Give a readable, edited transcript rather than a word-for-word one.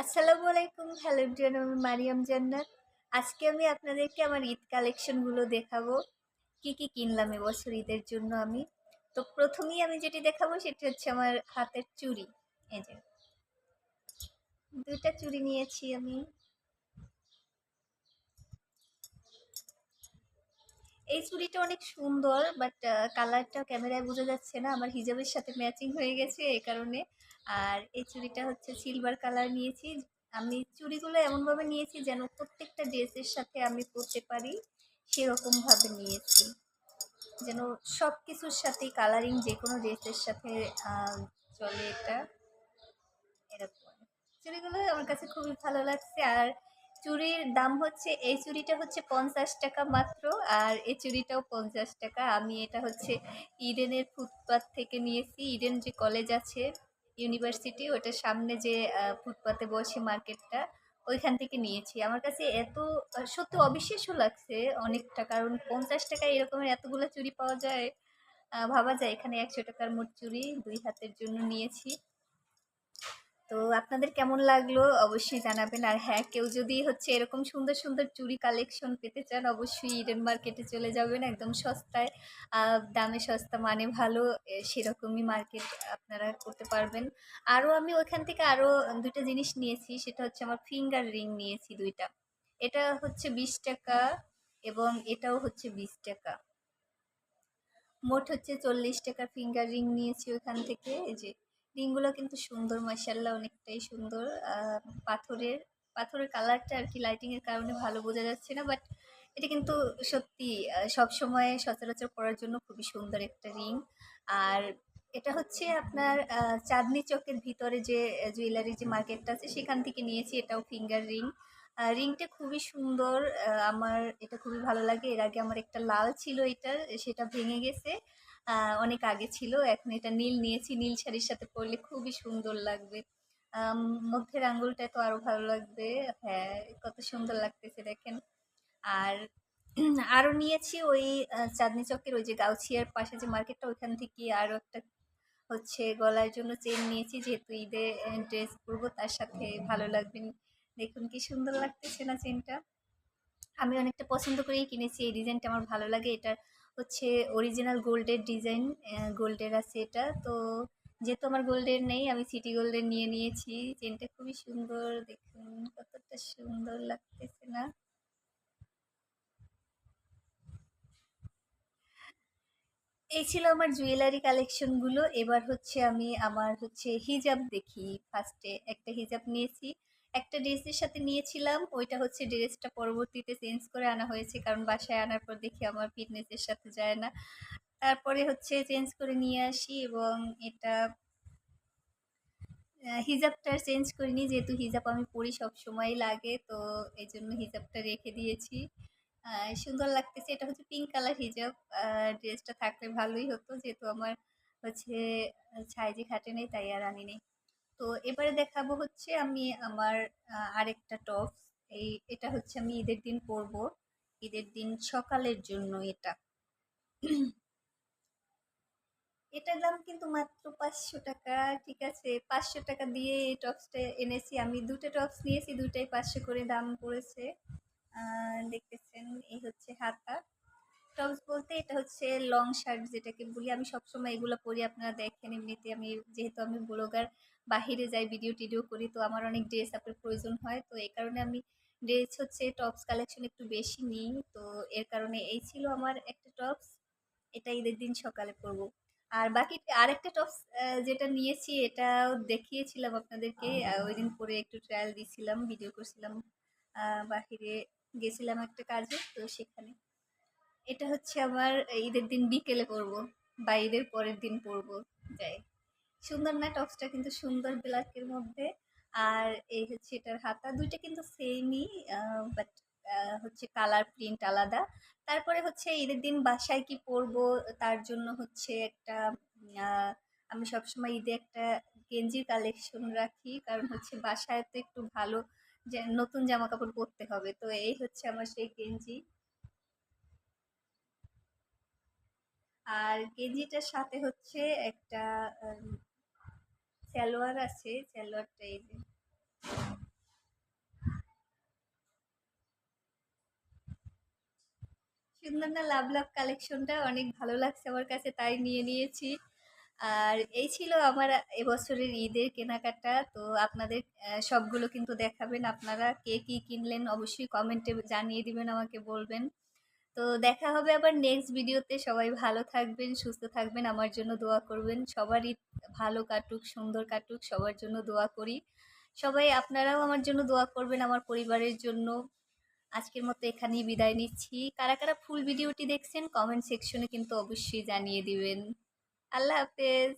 আসসালামু আলাইকুম। Hello everyone, আমি মারিয়াম জান্নাত। আজকে আমি আপনাদেরকে আমার ঈদ কালেকশনগুলো দেখাবো। কি কি কিনলাম এবছর ঈদের জন্য আমি। তো প্রথমেই আমি যেটি দেখাবো সেটি হচ্ছে আমার হাতের চুড়ি। এই যে 2টা চুড়ি নিয়েছি আমি। এই চুড়িটা অনেক সুন্দর, বাট কালারটা ক্যামেরায় বোঝা যাচ্ছে না। আমার হিজাবের সাথে ম্যাচিং হয়ে গেছে এই কারণে। আর এই চুড়িটা হচ্ছে সিলভার কালার নিয়েছি। আমি চুড়িগুলো এমনভাবে নিয়েছি যেন প্রত্যেকটা ড্রেসের সাথে আমি পরতে পারি, সেরকম ভাবে নিয়েছি। যেন সব কিছুর সাথেই কালারিং যে কোনো ড্রেসের সাথে চলে এটা, এরকম। চুড়িগুলো আমার কাছে খুবই ভালো লাগছে। আর চুড়ির দাম হচ্ছে, এই চুড়িটা হচ্ছে 50 টাকা মাত্র, আর এই চুড়িটাও 50 টাকা। আমি এটা হচ্ছে ইডেনের ফুটপাত থেকে নিয়েছি। ইডেন যে কলেজ আছে, ইউনিভার্সিটি, ওটার সামনে যে ফুটপাতে বসে মার্কেটটা, ওইখান থেকে নিয়েছি। আমার কাছে এত সত্যি অবিশ্বাস্য লাগছে অনেকটা, কারণ 50 টাকায় এরকমের এতগুলো চুড়ি পাওয়া যায়। ভাবা যায় এখানে 100 টাকার মোট চুড়ি 2 হাতের জন্য নিয়েছি। তো আপনাদের কেমন লাগলো অবশ্যই জানাবেন। আর হ্যাঁ, কেউ যদি হচ্ছে এরকম সুন্দর সুন্দর চুড়ি কালেকশন পেতে চান, অবশ্যই ইডেন মার্কেটে চলে যাবেন। একদম সস্তায়, দামে সস্তা মানে ভালো, সেরকমই মার্কেট আপনারা করতে পারবেন। আরও আমি ওইখান থেকে আরও 2টা জিনিস নিয়েছি। সেটা হচ্ছে আমার ফিঙ্গার রিং নিয়েছি 2টা। এটা হচ্ছে 20 টাকা এবং এটাও হচ্ছে 20 টাকা। মোট হচ্ছে 40 টাকা ফিঙ্গার রিং নিয়েছি ওখান থেকে। এই যে রিংগুলো কিন্তু সুন্দর, মাশাল্লাহ অনেকটাই সুন্দর। পাথরের পাথরের কালারটা আর কি লাইটিং এর কারণে ভালো বোঝা যাচ্ছে না, বাট এটা কিন্তু সত্যি সব সময় সচরাচর পরার জন্য খুবই সুন্দর একটা রিং। আর এটা হচ্ছে আপনার চাঁদনি চকের ভিতরে যে জুয়েলারি যে মার্কেটটা আছে সেখান থেকে নিয়েছি। এটাও ফিঙ্গার রিং। রিংটা খুবই সুন্দর। আমার এটা খুবই ভালো লাগে। এর আগে আমার একটা লাল ছিল এটার, সেটা ভেঙে গেছে। অনেক আগে ছিল। এখন এটা নীল নিয়েছি। নীল শাড়ির সাথে পরলে খুবই সুন্দর লাগবে। আম মধ্যের আঙ্গুলটা তো আরো ভালো লাগবে। হ্যাঁ, কত সুন্দর লাগতেছে দেখেন। আর আরো নিয়েছি ওই চাঁদনি চকের ওই যে গাউছিয়ার পাশে যে মার্কেটটা, ওইখান থেকে আরো একটা হচ্ছে গলার জন্য চেন নিয়েছি, যেহেতু ঈদে ড্রেস পরবো তার সাথে ভালো লাগবে। দেখুন কি সুন্দর লাগতেছে না চেনটা। আমি অনেকটা পছন্দ করেই কিনেছি। এই ডিজাইনটা আমার ভালো লাগে। এটা হচ্ছে অরিজিনাল গোল্ডের ডিজাইন, গোল্ডের আছে এটা। তো যেহেতু আমার গোল্ডের নেই, আমি সিটি গোল্ডের নিয়ে নিয়েছি। চেনটা খুবই সুন্দর, দেখুন কতটা সুন্দর লাগতেছে না। এই ছিল আমার জুয়েলারি কালেকশন গুলো। এবার হচ্ছে আমি আমার হচ্ছে হিজাব দেখি। ফার্স্টে একটা হিজাব নিয়েছি। একটা ড্রেসের সাথে নিয়েছিলাম, ওইটা হচ্ছে ড্রেসটা পরবর্তীতে চেঞ্জ করে আনা হয়েছে, কারণ বাসায় আনার পর দেখি আমার ফিটনেসের সাথে যায় না। তারপরে হচ্ছে চেঞ্জ করে নিয়ে আসি, এবং এটা হিজাবটা চেঞ্জ করিনি, যেহেতু হিজাব আমি পরি সব সময় লাগে, তো এই জন্য হিজাবটা রেখে দিয়েছি। সুন্দর লাগতেছে। এটা হচ্ছে পিঙ্ক কালার হিজাব। ড্রেসটা থাকলে ভালোই হতো, যেহেতু আমার হচ্ছে সাইজে খাটে নেই, তাই আর আনি নেই। তো এবারে দেখাবো হচ্ছে আমি আমার আরেকটা টপস। এটা হচ্ছে আমি ঈদের দিন পরবো, ঈদের দিন সকালের জন্য এটা। এটার দাম কিন্তু মাত্র 500 টাকা। ঠিক আছে, 500 টাকা দিয়ে এই টপসটা এনেছি আমি। 2টা টপস নিয়েছি, 2টাই 500 করে দাম পড়েছে। দেখতেছেন, এই হচ্ছে হাতা। টপস বলতে এটা হচ্ছে লং শার্ট যেটাকে বলি। আমি সবসময় এগুলো পরি, আপনারা দেখেন। এমনিতে আমি যেহেতু আমি ব্লগার, বাহিরে যাই, ভিডিও টিডিও করি, তো আমার অনেক ড্রেস আপের প্রয়োজন হয়। তো এই কারণে আমি ড্রেস হচ্ছে টপস কালেকশন একটু বেশি নিই। তো এর কারণে এই ছিল আমার একটা টপস। এটা ঈদের দিন সকালে পরবো। আর বাকি আরেকটা টপস যেটা নিয়েছি, এটাও দেখিয়েছিলাম আপনাদেরকে। ওই দিন পরে একটু ট্রায়াল দিছিলাম, ভিডিও করছিলাম। বাহিরে গেছিলাম একটা কাজে, তো সেখানে। এটা হচ্ছে আমার ঈদের দিন বিকেলে পরবো, বা ঈদের পরের দিন পরবো। যাই, সুন্দর না টপসটা? কিন্তু সুন্দর, ব্ল্যাকের মধ্যে। আর এই হচ্ছে এটার হাতা। 2টা কিন্তু সেমই, বাট হচ্ছে কালার প্রিন্ট আলাদা। তারপরে হচ্ছে ঈদের দিন বাসায় কি পরবো, তার জন্য হচ্ছে একটা আমি সবসময় ঈদে একটা গেঞ্জির কালেকশন রাখি, কারণ হচ্ছে বাসায় তো একটু ভালো যে নতুন জামা কাপড় পরতে হবে। তো এই হচ্ছে আমার সেই গেঞ্জি। আর গেঞ্জিটার সাথে হচ্ছে একটা সালোয়ার আছে। সালোয়ারটা এই যে, সুন্দর না লাভ লাভ কালেকশনটা? অনেক ভালো লাগছে আমার কাছে, তাই নিয়ে নিয়েছি। আর এই ছিল আমার এবছরের ঈদের কেনাকাটা। তো আপনাদের সবগুলো কিন্তু দেখাবেন। আপনারা কে কি কিনলেন অবশ্যই কমেন্টে জানিয়ে দিবেন, আমাকে বলবেন। তো দেখা হবে আবার নেক্সট ভিডিওতে। সবাই ভালো থাকবেন, সুস্থ থাকবেন, আমার জন্য দোয়া করবেন। সবার ঈদ ভালো কাটুক, সুন্দর কাটুক, সবার জন্য দোয়া করি। সবাই আপনারাও আমার জন্য দোয়া করবেন, আমার পরিবারের জন্য। আজকের মতো এখানেই বিদায় নিচ্ছি। কারা কারা ফুল ভিডিওটি দেখছেন কমেন্ট সেকশনে কিন্তু অবশ্যই জানিয়ে দিবেন। আল্লাহ হাফেজ।